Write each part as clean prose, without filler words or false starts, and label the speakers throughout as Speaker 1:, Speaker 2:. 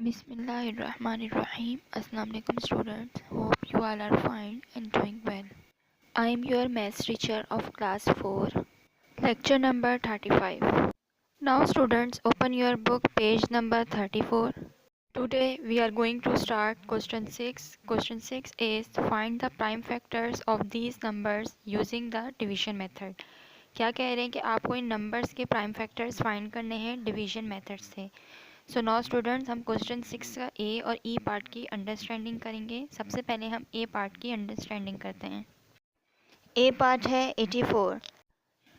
Speaker 1: Bismillahirrahmanirrahim. Assalamu alaikum students. Hope you all are fine and doing well. I am your maths teacher of class 4. Lecture number 35. Now students, open your book page number 34. Today we are going to start question 6. Question 6 is find the prime factors of these numbers using the division method. क्या कह रहे हैं कि आपको इन numbers के prime factors find करने हैं division method से। सो नाउ स्टूडेंट्स, हम क्वेश्चन 6 का ए और ई पार्ट की अंडरस्टैंडिंग करेंगे। सबसे पहले हम ए पार्ट की अंडरस्टैंडिंग करते हैं। ए पार्ट है 84।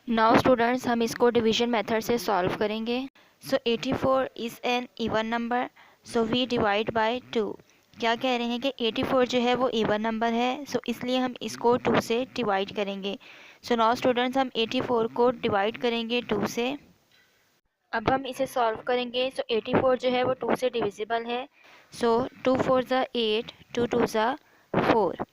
Speaker 1: नाउ स्टूडेंट्स, हम इसको डिवीजन मेथड से सॉल्व करेंगे। So 84 is an even number, so we divide by 2। क्या कह रहे हैं कि 84 जो है वो इवन नंबर है, सो इसलिए हम इसको 2 से डिवाइड करेंगे। सो नाउ स्टूडेंट्स, हम 84 को डिवाइड करेंगे 2 से। अब हम इसे सॉल्व करेंगे। सो 84 जो है वो 2 से डिविजिबल है। सो 2 4 ज़ा 8, 2 2 ज़ा 4।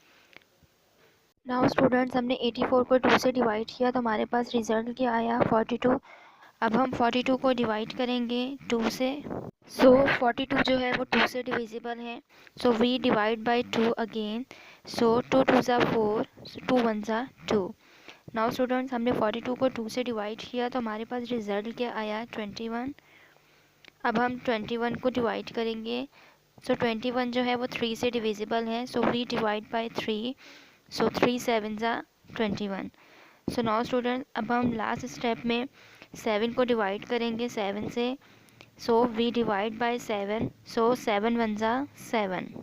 Speaker 1: नाउ स्टूडेंट्स, हमने 84 को 2 से डिवाइड किया तो हमारे पास रिजल्ट क्या आया, 42। अब हम 42 को डिवाइड करेंगे 2 से। सो 42 जो है वो 2 से डिविजिबल है। So we divide by 2 again. So 2 2 ज़ा 4, 2 1 ज़ा 2। नाउ स्टूडेंट्स, हमने 42 को 2 से डिवाइड किया तो हमारे पास रिज़ल्ट क्या आया, 21। अब हम 21 को डिवाइड करेंगे। सो 21 जो है वो 3 से डिविजिबल है। So we divide by 3। So 3 7 ज़ा 21। सो नाउ स्टूडेंट, अब हम लास्ट स्टेप में 7 को डिवाइड करेंगे 7 से। So we divide by 7। So 7 1 ज़ा 7।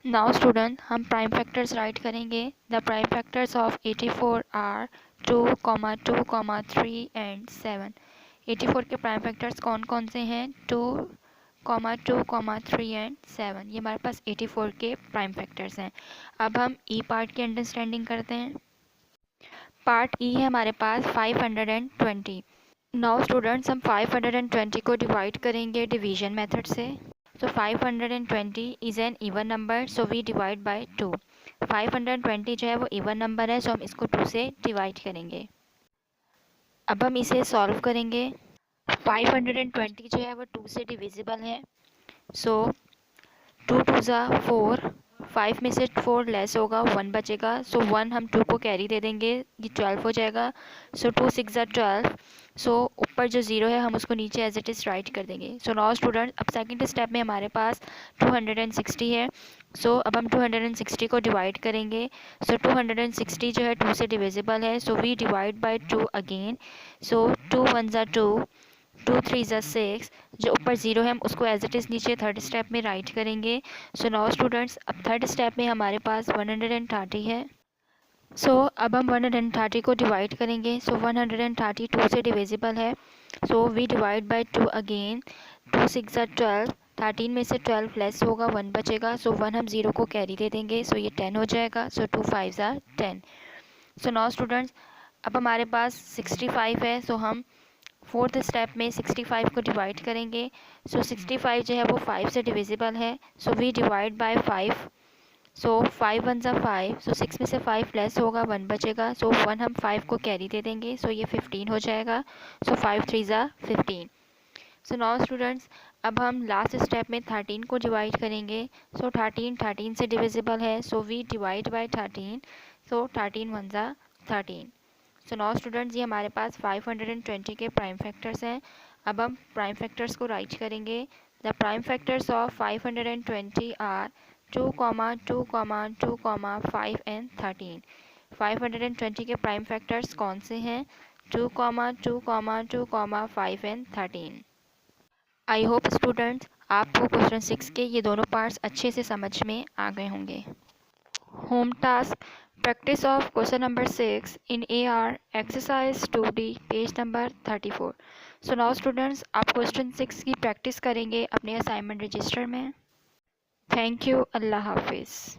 Speaker 1: नाउ स्टूडेंट, हम प्राइम फैक्टर्स राइट करेंगे। The prime factors of 84 are 2, 2, 3 and 7। 84 के प्राइम फैक्टर्स कौन कौन से हैं, 2, 2, 3 एंड 7। ये हमारे पास 84 के प्राइम फैक्टर्स हैं। अब हम ई पार्ट की अंडरस्टैंडिंग करते हैं। पार्ट ई है हमारे पास 520। नाउ स्टूडेंट्स, हम 520 को डिवाइड करेंगे डिवीजन मेथड से। So 520 is an even number, so we divide by 2। 520 जो है वो even नंबर है, so हम इसको 2 से डिवाइड करेंगे। अब हम इसे सॉल्व करेंगे। 520 जो है वो 2 से डिविजिबल है। सो 2 2 ज़ा 4, 5 में से 4 लेस होगा, 1 बचेगा। सो 1 हम 2 को कैरी दे देंगे, ये 12 हो जाएगा। सो 2 6 ज़ा 12। सो ऊपर जो ज़ीरो है हम उसको नीचे एज इट इज़ राइट कर देंगे। सो नाउ स्टूडेंट, अब सेकंड स्टेप में हमारे पास 260 है। सो अब हम 260 को डिवाइड करेंगे। सो 260 जो है 2 से डिविजिबल है। So we divide by 2 again. So 2 1 ज़ा 2, 2 3 ज़ा 6। जो ऊपर ज़ीरो है हम उसको एज इट इज़ नीचे थर्ड स्टेप में राइट करेंगे। सो नाउ स्टूडेंट्स, अब थर्ड स्टेप में हमारे पास 130 है। सो अब हम 130 को डिवाइड करेंगे। सो 130 2 से डिविजिबल है। So we divide by 2 again. 2 6 ज़ा 12, 13 में से 12 लेस होगा, 1 बचेगा। सो 1 हम 0 को कैरी दे देंगे, सो ये 10 हो जाएगा। सो 2 5 ज़ा 10। सो नाउ स्टूडेंट्स, अब हमारे पास 65 है। सो हम फोर्थ स्टेप में 65 को डिवाइड करेंगे। सो 65 जो है वो 5 से डिविजिबल है। So we divide by 5। So 5 1 ज़ा 5। सो 6 में से 5 लेस होगा, 1 बचेगा। सो 1 हम 5 को कैरी दे देंगे, सो ये 15 हो जाएगा। सो 5 3 ज़ा 15। सो नाउ स्टूडेंट्स, अब हम लास्ट स्टेप में 13 को डिवाइड करेंगे। सो 13 से डिविजिबल है। So we divide by 13। So 13 1 ज़ा 13। सो नाउ स्टूडेंट्स, ये हमारे पास 520 के प्राइम फैक्टर्स हैं। अब हम प्राइम फैक्टर्स को राइट करेंगे। The prime factors of 520 are 2, 2, 2, 5 and 13। 520 के प्राइम फैक्टर्स कौन से हैं, 2, 2, 2, 5 एंड 13। आई होप स्टूडेंट्स, आपको क्वेश्चन 6 के ये दोनों पार्ट्स अच्छे से समझ में आ गए होंगे। Home task, practice of question number 6 in AR exercise 2D page number 34। So now students, आप क्वेश्चन 6 की प्रैक्टिस करेंगे अपने असाइनमेंट रजिस्टर में। थैंक यू, अल्लाह हाफिज़।